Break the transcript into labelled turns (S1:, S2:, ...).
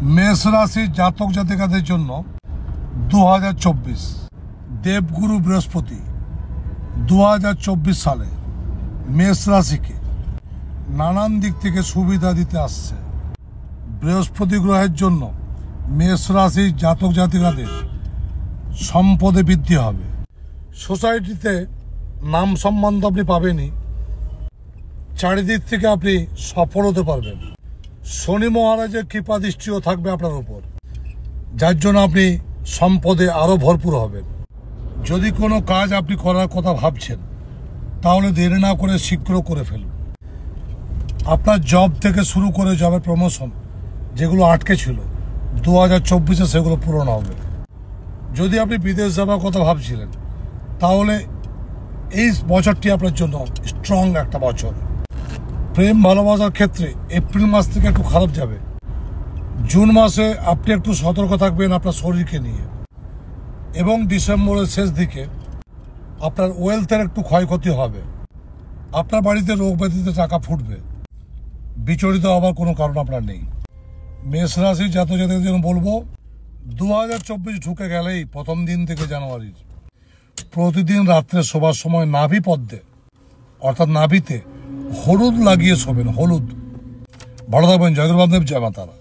S1: মেষ রাশির জাতক জাতিকাদের জন্য 2024 দেবগুরু বৃহস্পতি 2024 সালে মেষ রাশিকে নানান দিক থেকে সুবিধা দিতে আসছে। বৃহস্পতি গ্রহের জন্য মেষ রাশির জাতক জাতিকাদের সম্পদে বৃদ্ধি হবে। সোসাইটিতে নাম সম্মান তো আপনি পাবেনই, চারিদিক থেকে আপনি সফল হতে পারবেন। শনি মহারাজের কৃপা দৃষ্টিও থাকবে আপনার উপর, যার জন্য আপনি সম্পদে আরও ভরপুর হবেন। যদি কোনো কাজ আপনি করার কথা ভাবছেন তাহলে দেরি না করে শীঘ্র করে ফেলুন। আপনার জব থেকে শুরু করে জবের প্রমোশন যেগুলো আটকে ছিল 2024-এ সেগুলো পূরণ হবে। যদি আপনি বিদেশ যাওয়ার কথা ভাবছিলেন তাহলে এই বছরটি আপনার জন্য স্ট্রং একটা বছর। প্রেম ভালোবাসার ক্ষেত্রে এপ্রিল মাস থেকে একটু খারাপ যাবে। জুন মাসে আপনি একটু সতর্ক থাকবেন আপনার শরীরকে নিয়ে, এবং ডিসেম্বরের শেষ দিকে আপনার ওয়েলথের একটু ক্ষয়ক্ষতি হবে। আপনার বাড়িতে রোগ ব্যাধিতে টাকা ফুটবে, বিচলিত হওয়ার কোনো কারণ আপনার নেই। মেষ রাশির জাতক জাতিকাদের জন্য বলবো 2024 ঢুকে গেলেই প্রথম দিন থেকে জানুয়ারির প্রতিদিন রাত্রে শোবার সময় নাভি পদ্মে অর্থাৎ নাভিতে হলুদ লাগিয়ে শোবেন। হলুদ। ভালো থাকবেন। জয় গুরু বামদেব, জয় মা তারা।